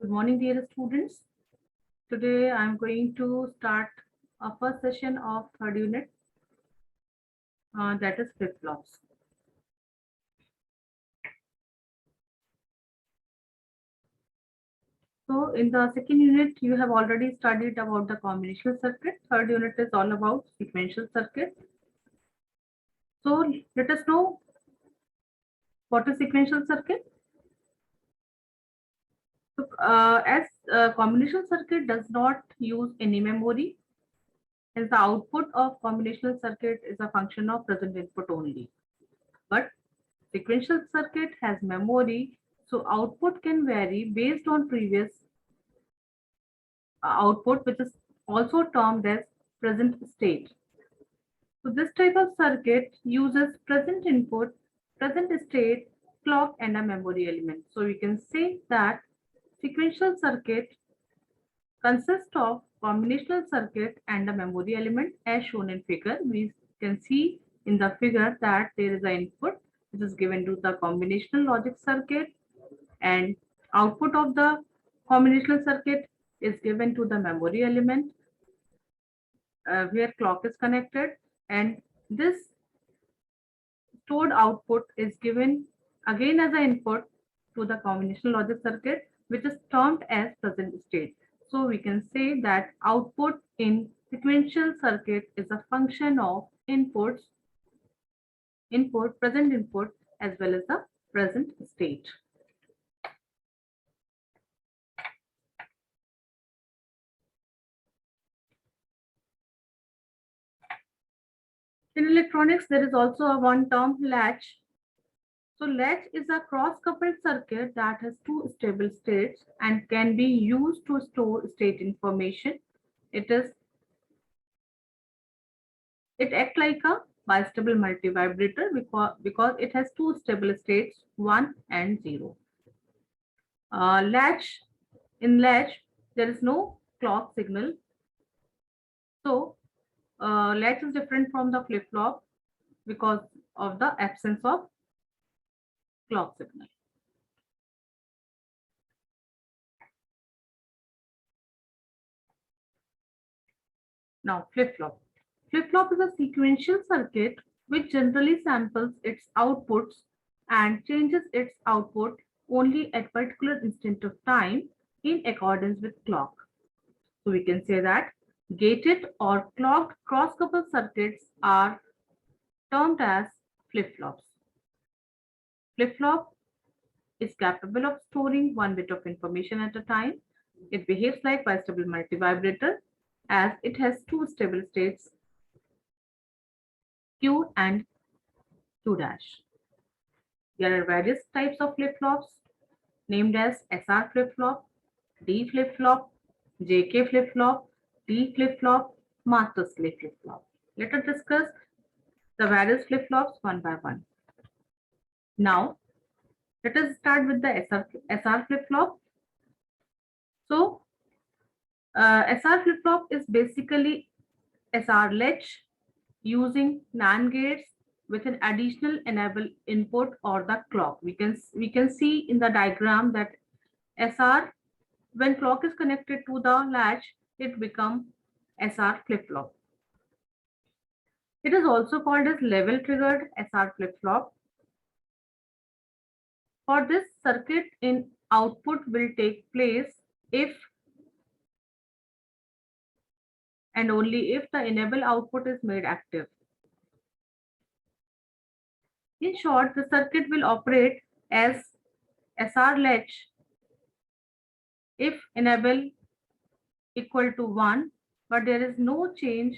Good morning, dear students. Today I am going to start a first session of third unit, that is flip-flops. So in the second unit, you have already studied about the combinational circuit. Third unit is all about sequential circuit. So let us know what is sequential circuit. So as combinational circuit does not use any memory, hence the output of combinational circuit is a function of present input only. But sequential circuit has memory, so output can vary based on previous output, which is also termed as present state. So this type of circuit uses present input, present state, clock, and a memory element. So we can say that sequential circuit consists of combinational circuit and a memory element as shown in figure. We can see in the figure that there is an input which is given to the combinational logic circuit, and output of the combinational circuit is given to the memory element where clock is connected, and this stored output is given again as an input to the combinational logic circuit, which is termed as present state. So we can say that output in sequential circuit is a function of present input, as well as the present state. In electronics, there is also a one term latch. So latch is a cross-coupled circuit that has two stable states and can be used to store state information. It acts like a bistable multivibrator because it has two stable states, 1 and 0. In latch, there is no clock signal. So latch is different from the flip-flop because of the absence of clock signal. Now flip-flop. Flip-flop is a sequential circuit which generally samples its outputs and changes its output only at particular instant of time in accordance with clock. So we can say that gated or clocked cross-coupled circuits are termed as flip-flops. Flip-flop is capable of storing one bit of information at a time. It behaves like bistable multivibrator as it has two stable states, Q and Q dash. There are various types of flip-flops named as SR flip-flop, D flip-flop, JK flip-flop, T flip-flop, master slave flip-flop. Let us discuss the various flip-flops one by one. Now, let us start with the SR flip-flop. So, SR flip-flop is basically SR latch using NAND gates with an additional enable input or the clock. We can see in the diagram that SR, when clock is connected to the latch, it becomes SR flip-flop. It is also called as level triggered SR flip-flop. For this circuit, in output will take place if and only if the enable output is made active. In short, the circuit will operate as SR latch if enable equal to 1, but there is no change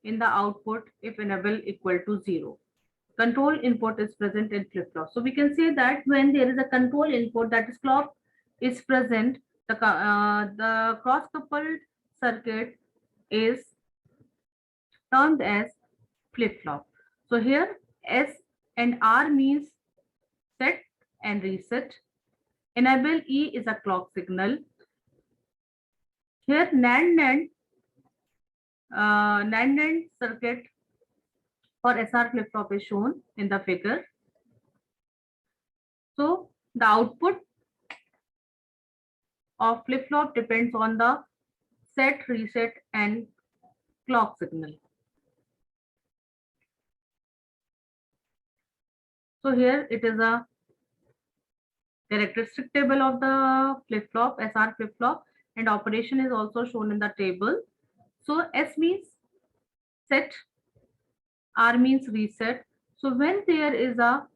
in the output if enable equal to 0. Control input is present in flip-flop. So we can say that when there is a control input, that is clock, is present, the cross-coupled circuit is termed as flip-flop. So here S and R means set and reset. Enable E is a clock signal. Here NAND circuit for SR flip-flop is shown in the figure. So the output of flip-flop depends on the set, reset, and clock signal. So here it is a characteristic table of the flip-flop, SR flip-flop, and operation is also shown in the table. So S means set, R means reset. So when there is a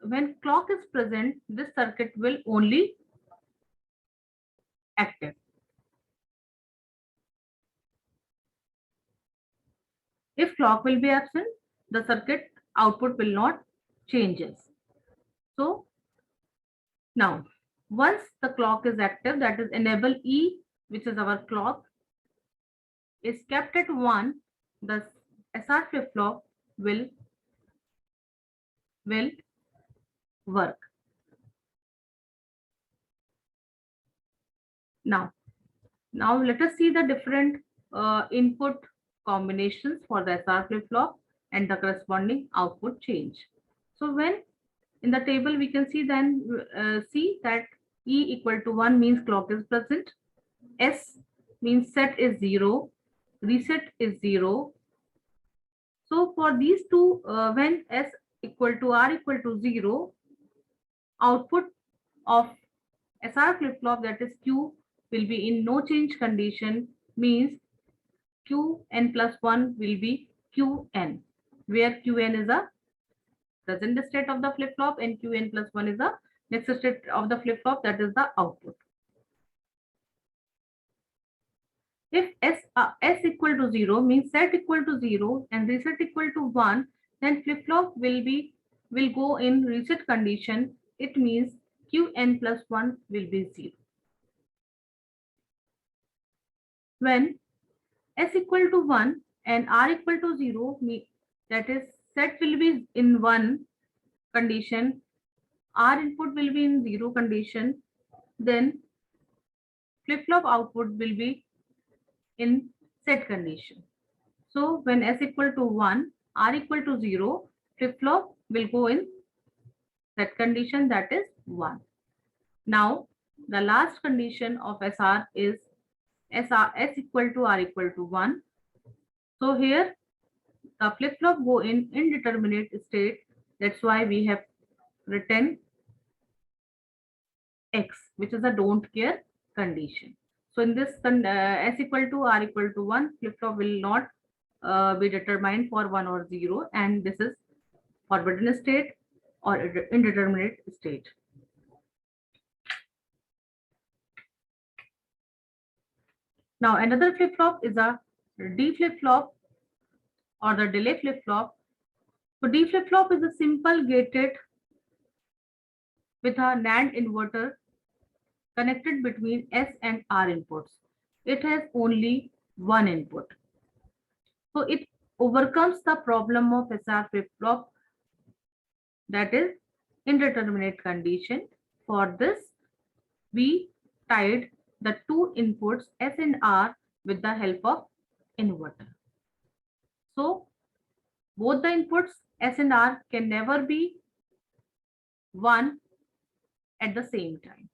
when clock is present, this circuit will only active. If clock will be absent, the circuit output will not changes. So now, once the clock is active, that is enable E, which is our clock, is kept at 1, the SR flip-flop will work. Now let us see the different input combinations for the SR flip-flop and the corresponding output change. So when in the table we can see see that E equal to 1 means clock is present, S means set is 0, reset is 0. So for these two, when S equal to R equal to 0, output of SR flip-flop, that is Q, will be in no change condition, means Qn plus 1 will be Qn, where Qn is a present state of the flip-flop and Qn plus 1 is the next state of the flip-flop, that is the output. If S equal to 0 means set equal to 0 and reset equal to 1, then flip-flop will go in reset condition. It means Qn plus 1 will be 0. When S equal to 1 and R equal to 0, that is set will be in 1 condition, R input will be in 0 condition, then flip-flop output will be in set condition. So when S equal to 1, R equal to 0, flip-flop will go in set condition, that is 1. Now the last condition of SR is S equal to R equal to 1. So here the flip-flop go in indeterminate state. That's why we have written X, which is a don't care condition. So in this S equal to R equal to 1, flip-flop will not be determined for 1 or 0, and this is forbidden state or indeterminate state. Now another flip-flop is a D flip-flop or the delay flip-flop. So D flip-flop is a simple gated with a NAND inverter connected between S and R inputs. It has only one input. So it overcomes the problem of SR flip-flop, that is indeterminate condition. For this, we tied the two inputs S and R with the help of inverter. So both the inputs S and R can never be one at the same time.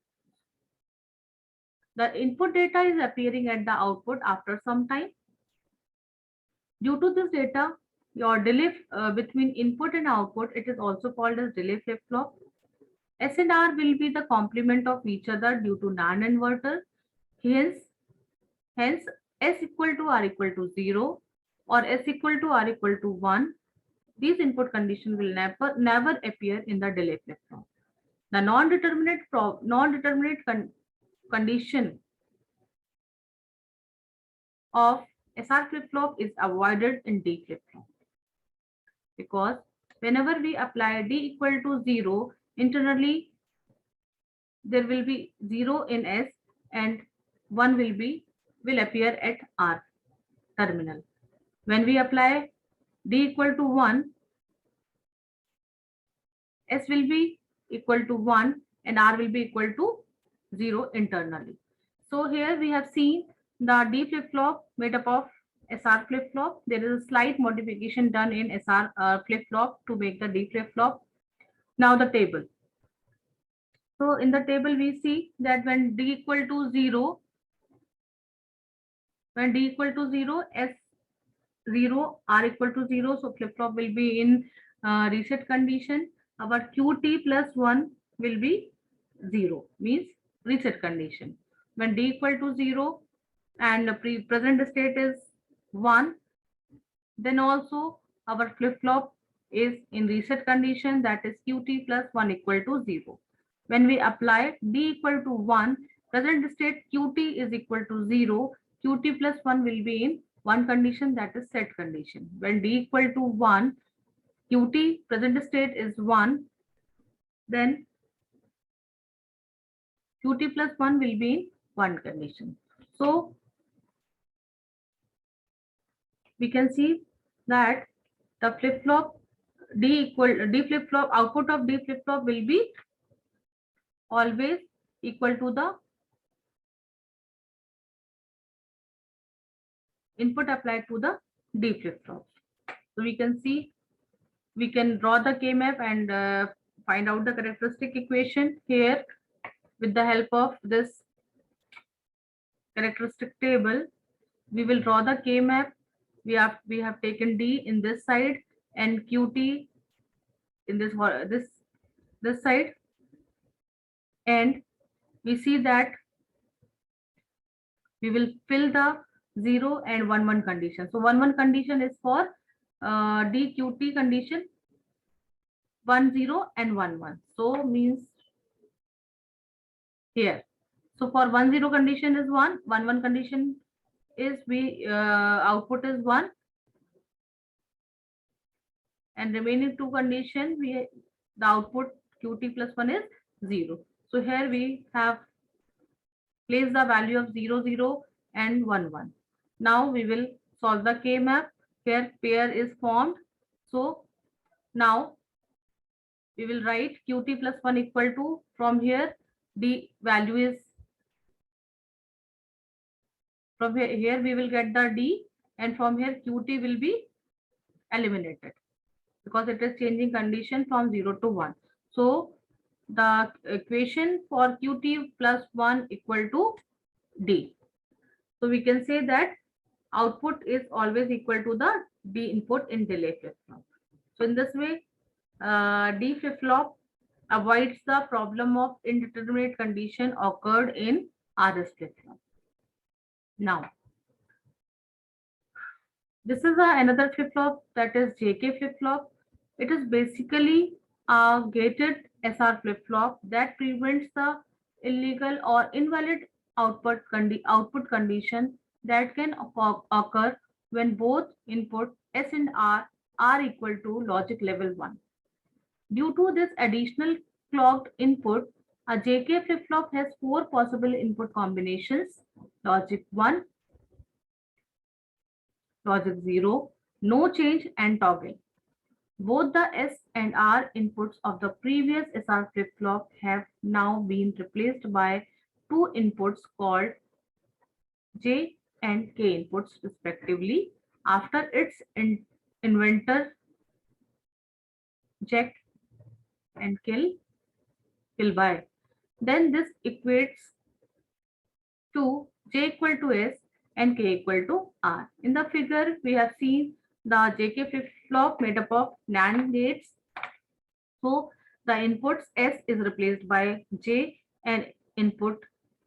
The input data is appearing at the output after some time. Due to this data, your delay between input and output, it is also called as delay flip-flop. S and R will be the complement of each other due to NAND inverter. Hence S equal to R equal to 0 or S equal to R equal to 1. These input conditions will never appear in the delay flip-flop. The non-determinate condition of SR flip-flop is avoided in D flip-flop, because whenever we apply D equal to 0, internally there will be 0 in S and 1 will appear at R terminal. When we apply D equal to 1, S will be equal to 1 and R will be equal to 0 internally. So here we have seen the D flip-flop made up of SR flip-flop. There is a slight modification done in SR flip-flop to make the D flip-flop. Now the table. So in the table, we see that when D equal to 0, when D equal to 0, S 0, R equal to 0, so flip-flop will be in reset condition. Our QT plus 1 will be 0, means reset condition. When D equal to 0 and the present state is 1, then also our flip-flop is in reset condition, that is Qt plus 1 equal to 0. When we apply D equal to 1, present state Qt is equal to 0, Qt plus 1 will be in one condition, that is set condition. When D equal to 1, Qt present state is 1, then Qt plus 1 will be in one condition. So we can see that the flip-flop D flip-flop, output of D flip-flop will be always equal to the input applied to the D flip-flop. So we can see, we can draw the K map and find out the characteristic equation here with the help of this characteristic table. We will draw the K map. We have taken D in this side and Qt in this side, and we see that we will fill the 0 and 1 1 condition. So 1 1 condition is for DQT condition 1 0 and 1 1. So means here. So for 1 0 condition is 1, 1 1 condition is output is 1, and remaining two condition the output Qt plus 1 is 0. So here we have placed the value of 0 0 and 1 1. Now we will solve the K map. Here pair is formed. So now we will write Qt plus 1 equal to, from here the value is, from here we will get the D, and from here Qt will be eliminated because it is changing condition from 0 to 1. So the equation for Qt plus 1 equal to D. So we can say that output is always equal to the D input in delay flip-flop. So in this way, D flip-flop avoids the problem of indeterminate condition occurred in RS flip-flop. Now, this is another flip-flop, that is JK flip-flop. It is basically a gated SR flip-flop that prevents the illegal or invalid output condition that can occur when both input S and R are equal to logic level 1. Due to this additional clocked input, a JK flip-flop has 4 possible input combinations: logic 1, logic 0, no change, and toggle. Both the S and R inputs of the previous SR flip-flop have now been replaced by 2 inputs called J and K inputs respectively after its inventor Jack and Kilby. Then this equates to J equal to S and K equal to R. In the figure, we have seen the JK flip-flop made up of NAND gates. So the inputs S is replaced by J and input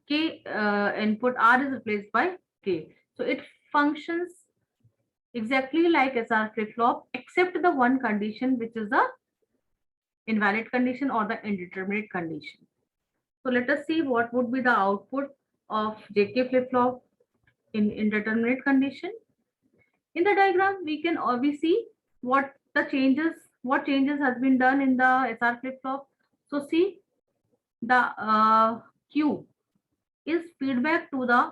R is replaced by K. So it functions exactly like SR flip-flop except the one condition, which is the invalid condition or the indeterminate condition. So let us see what would be the output of JK flip-flop in indeterminate condition. In the diagram, we can see what changes has been done in the SR flip-flop. So see, the Q is feedback to the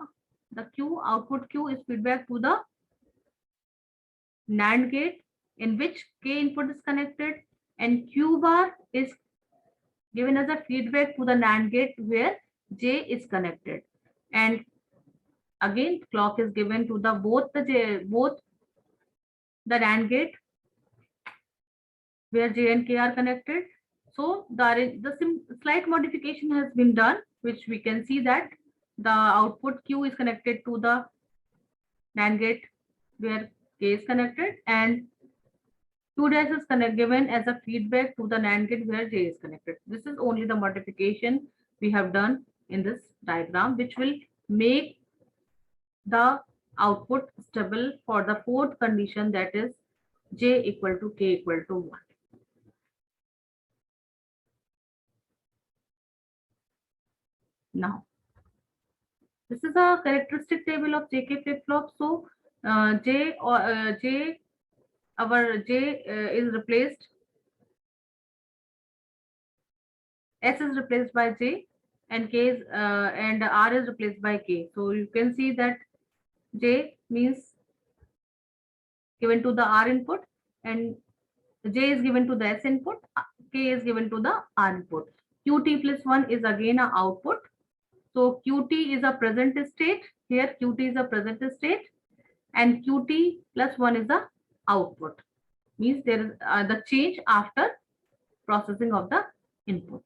Q, output Q is feedback to the NAND gate in which K input is connected, and Q bar is given as a feedback to the NAND gate where J is connected, and again clock is given to the both the NAND gate where J and K are connected. So the slight modification has been done, which we can see that the output Q is connected to the NAND gate where K is connected, and Q dash is given as a feedback to the NAND gate where J is connected. This is only the modification we have done in this diagram, which will make the output stable for the fourth condition, that is J equal to K equal to 1. Now, this is a characteristic table of JK flip-flop. So, our J is replaced, S is replaced by J, and K is and R is replaced by K. So you can see that J means given to the R input, and J is given to the S input, K is given to the R input. Qt plus 1 is again an output. So Qt is a present state. Here Qt is a present state, and Qt plus 1 is the output. Means there is the change after processing of the input.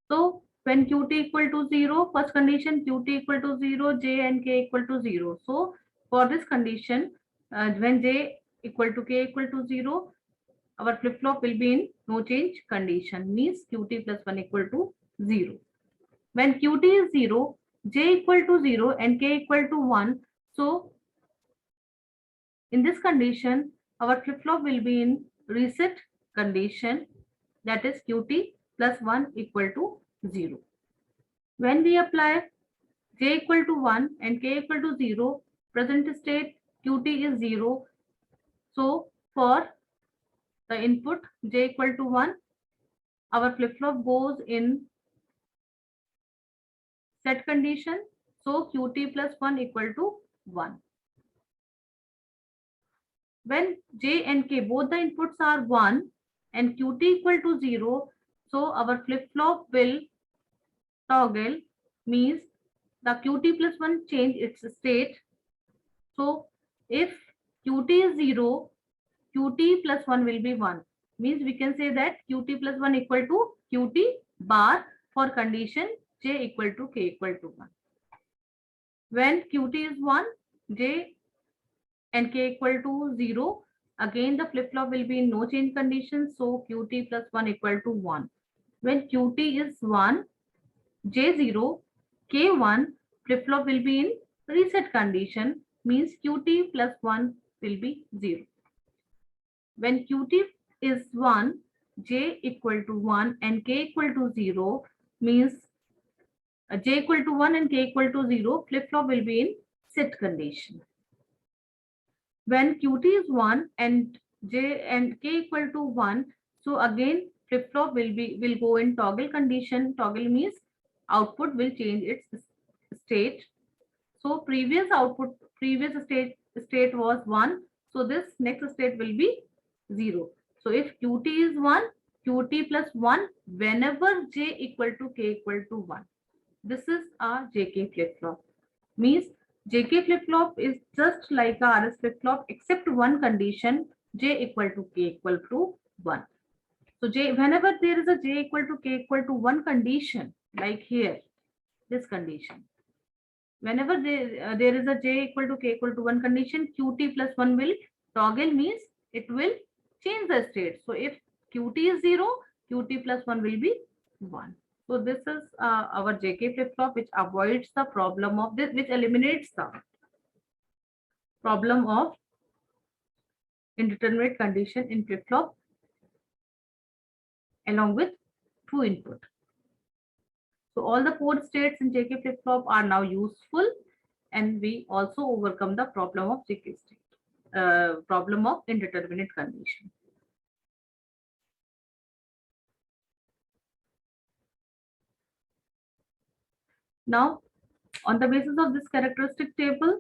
So when Qt equal to 0, first condition Qt equal to 0, J and K equal to 0. So for this condition, when J equal to K equal to 0, our flip-flop will be in no change condition, means Qt plus 1 equal to 0. When Qt is 0, J equal to 0 and K equal to 1. So in this condition, our flip-flop will be in reset condition, that is Qt plus 1 equal to 0. When we apply J equal to 1 and K equal to 0, present state Qt is 0. So for the input J equal to 1, our flip-flop goes in set condition. So Qt plus 1 equal to 1. When J and K, both the inputs are 1 and Qt equal to 0, so our flip-flop will toggle, means the Qt plus 1 change its state. So if Qt is 0, Qt plus 1 will be 1. Means we can say that Qt plus 1 equal to Qt bar for condition J equal to K equal to 1. When Qt is 1, J and K equal to 0, again the flip-flop will be in no change condition. So Qt plus 1 equal to 1. When Qt is 1, J0, K1, flip-flop will be in reset condition, means Qt plus 1 will be 0. When Qt is 1, J equal to 1 and K equal to 0, means J equal to 1 and K equal to 0, flip-flop will be in set condition. When Qt is 1 and J and K equal to 1, so again flip-flop will go in toggle condition. Toggle means output will change its state. So previous state was 1. So this next state will be 0. So if Qt is 1, Qt plus 1 whenever J equal to K equal to 1. This is a JK flip-flop. Means JK flip-flop is just like a RS flip-flop except one condition, J equal to K equal to 1. So whenever there is a J equal to K equal to 1 condition, like here, this condition, whenever there is a J equal to K equal to 1 condition, Qt plus 1 will toggle, means it will change the state. So if Qt is 0, Qt plus 1 will be 1. So this is our JK flip-flop, which avoids the problem of this, which eliminates the problem of indeterminate condition in flip-flop along with true input. So all the 4 states in JK flip-flop are now useful, and we also overcome the problem of JK state, problem of indeterminate condition. Now, on the basis of this characteristic table,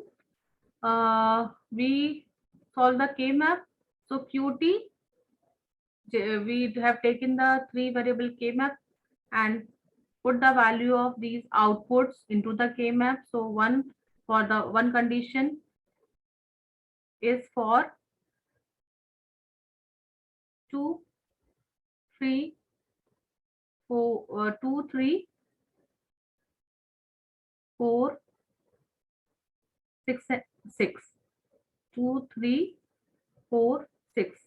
we solve the K map. So Qt, we have taken the 3 variable K map and put the value of these outputs into the K map. So one for the one condition is for 2, 3, 2 3 4 6 6. 2 3 4 6.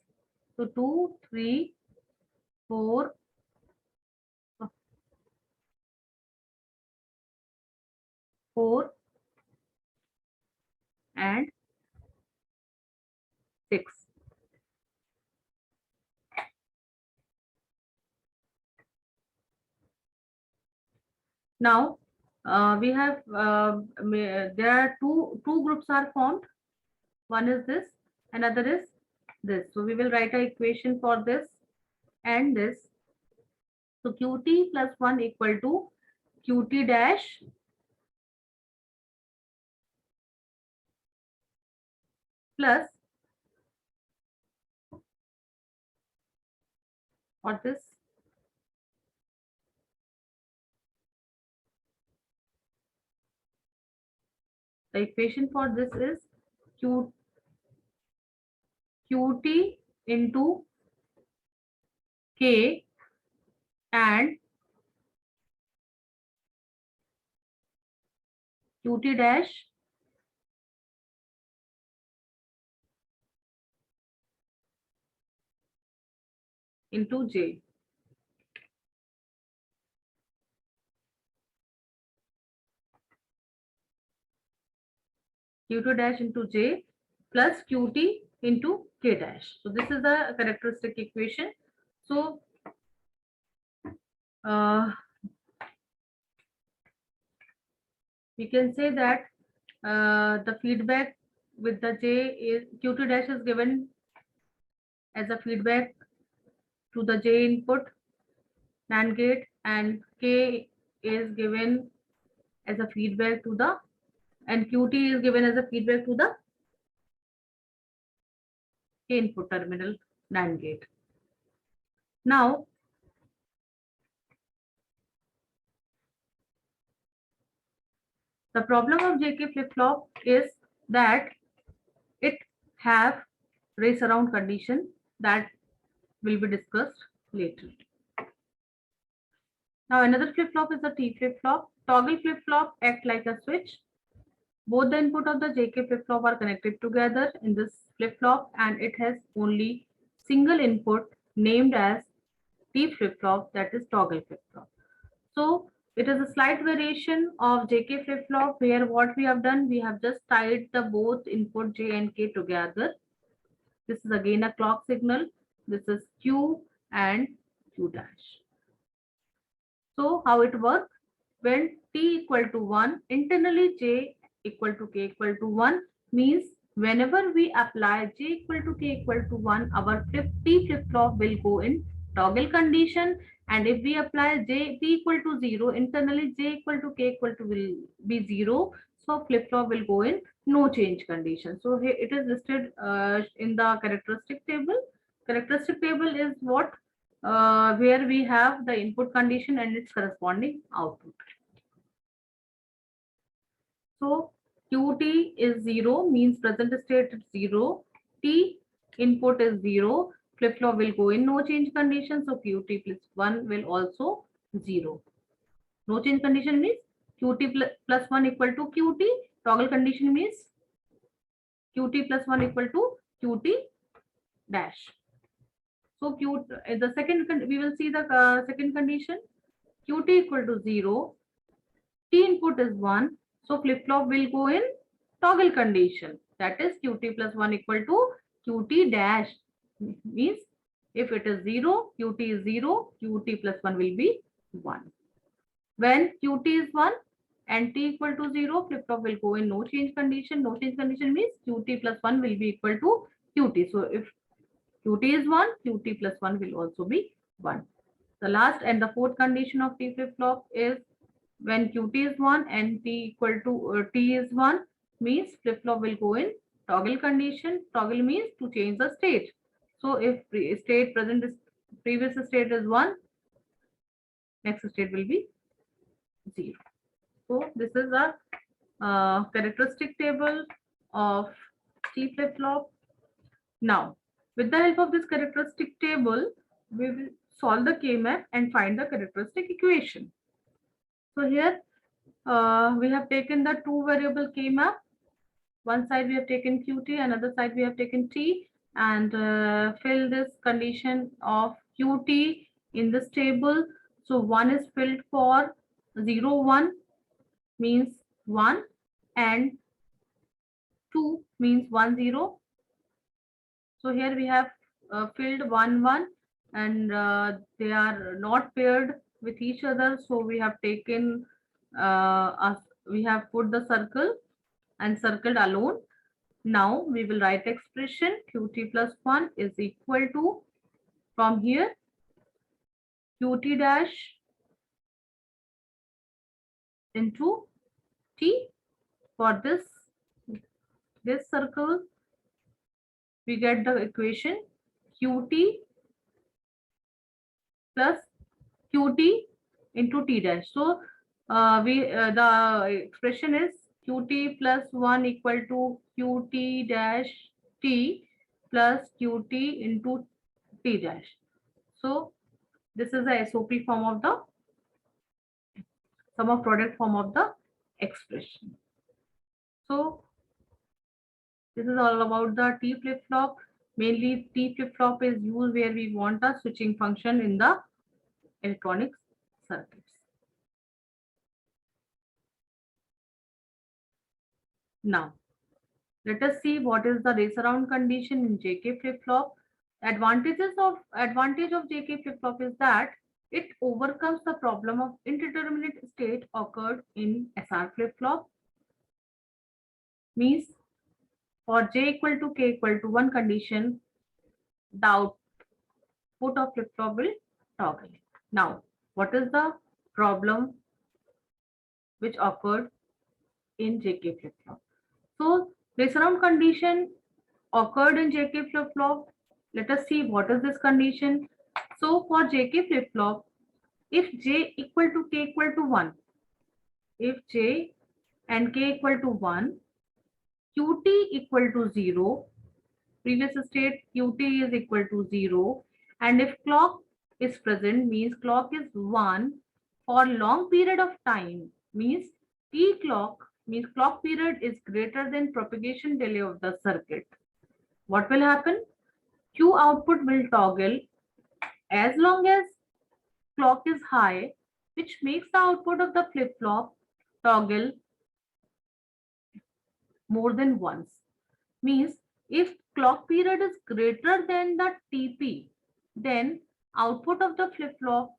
So 2 3 4 4 and 6. Now we have there are two groups are formed. One is this, another is this. So we will write an equation for this and this. So qt plus 1 equal to qt dash plus, or this, the equation for this is qt into k and qt dash into j. Q2 dash into j plus qt into k dash. So this is the characteristic equation. So we can say that the feedback with the j is qt dash is given as a feedback to the j input NAND gate, and k is given as a feedback to the, and qt is given as a feedback to the k input terminal NAND gate. Now the problem of JK flip-flop is that it have race around condition that will be discussed later. Now another flip-flop is the T flip-flop. Toggle flip-flop act like a switch. Both the input of the JK flip-flop are connected together in this flip-flop, and it has only single input named as T flip-flop, that is toggle flip-flop. So it is a slight variation of JK flip-flop where what we have done, we have just tied the both input J and K together. This is again a clock signal. This is Q and Q dash. So how it works? When T equal to 1, internally J equal to K equal to 1 means whenever we apply J equal to K equal to 1, our T flip-flop will go in toggle condition, and if we apply J T equal to 0, internally J equal to K equal to will be 0, so flip-flop will go in no change condition. So here it is listed in the characteristic table. Characteristic table is what where we have the input condition and its corresponding output. So qt is 0 means present state is 0. T input is 0. Flip-flop will go in no change condition. So qt plus 1 will also 0. No change condition means qt plus 1 equal to qt. Toggle condition means qt plus 1 equal to qt dash. So Q, the second, we will see the second condition. Qt equal to 0. T input is 1. So flip-flop will go in toggle condition. That is qt plus 1 equal to qt dash. Means if it is 0, qt is 0, qt plus 1 will be 1. When qt is 1 and t equal to 0, flip-flop will go in no change condition. No change condition means qt plus 1 will be equal to qt. So if qt is 1, qt plus 1 will also be 1. The last and the fourth condition of T flip-flop is when qt is 1 and t equal to t is 1 means flip-flop will go in toggle condition. Toggle means to change the state. So if state present is previous state is 1, next state will be 0. So this is a characteristic table of T flip-flop. Now with the help of this characteristic table, we will solve the K-map and find the characteristic equation. So here we have taken the two variable K-map. One side we have taken Qt, another side we have taken T, and fill this condition of Qt in this table. So 1 is filled for 0, 1 means 1 and 2 means 1, 0. So here we have filled 1, 1 and they are not paired with each other. So we have taken, we have put the circle and circled alone. Now we will write expression Qt plus 1 is equal to, from here, Qt dash into T. For this circle, we get the equation Qt plus Qt into T dash. So the expression is Qt plus 1 equal to Qt dash T plus Qt into T dash. So this is the SOP form of the sum of product form of the expression. So this is all about the T flip-flop. Mainly T flip-flop is used where we want a switching function in the electronic circuits. Now let us see what is the race around condition in JK flip-flop. Advantage of JK flip-flop is that it overcomes the problem of indeterminate state occurred in SR flip-flop. Means for J equal to K equal to 1 condition, the output of flip-flop will toggle. Now, what is the problem which occurred in JK flip-flop? So, race around condition occurred in JK flip-flop. Let us see what is this condition. So, for JK flip-flop, if J equal to K equal to 1, if J and K equal to 1, Qt equal to 0, previous state Qt is equal to 0, and if clock is present, means clock is 1 for long period of time, means T clock, means clock period is greater than propagation delay of the circuit. What will happen? Q output will toggle as long as clock is high, which makes the output of the flip-flop toggle more than once. Means if clock period is greater than the TP, then output of the flip-flop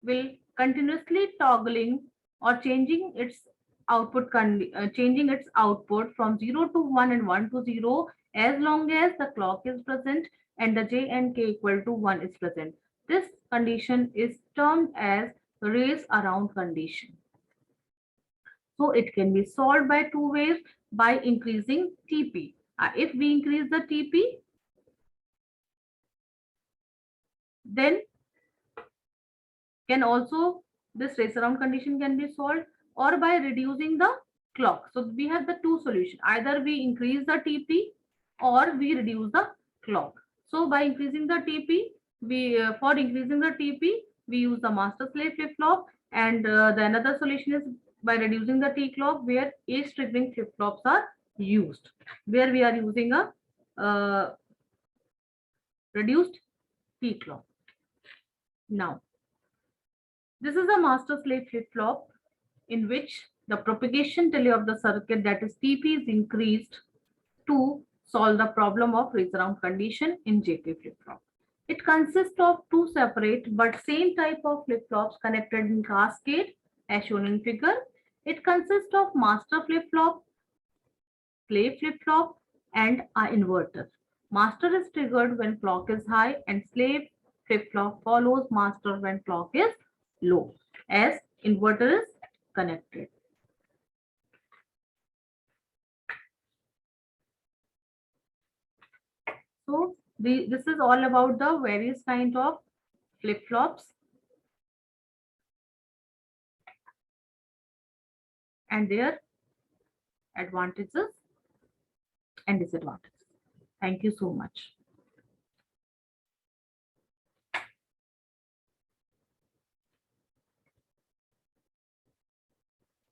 will continuously toggling or changing its output from 0 to 1 and 1 to 0 as long as the clock is present and the J and K equal to 1 is present. This condition is termed as race around condition. So it can be solved by two ways, by increasing TP. If we increase the TP, then can also this race around condition can be solved, or by reducing the clock. So we have the two solutions. Either we increase the TP or we reduce the clock. So by increasing the TP, for increasing the TP, we use the master slave flip-flop, and the another solution is by reducing the T clock, where age triggering flip-flops are used, where we are using a reduced T clock. Now, this is a master slave flip-flop in which the propagation delay of the circuit, that is TP, is increased to solve the problem of race around condition in JK flip-flop. It consists of two separate but same type of flip-flops connected in cascade as shown in figure. It consists of master flip-flop, slave flip-flop, and an inverter. Master is triggered when clock is high and slave flip-flop follows master when clock is low, as inverter is connected. So this is all about the various kind of flip-flops and their advantages and disadvantages. Thank you so much.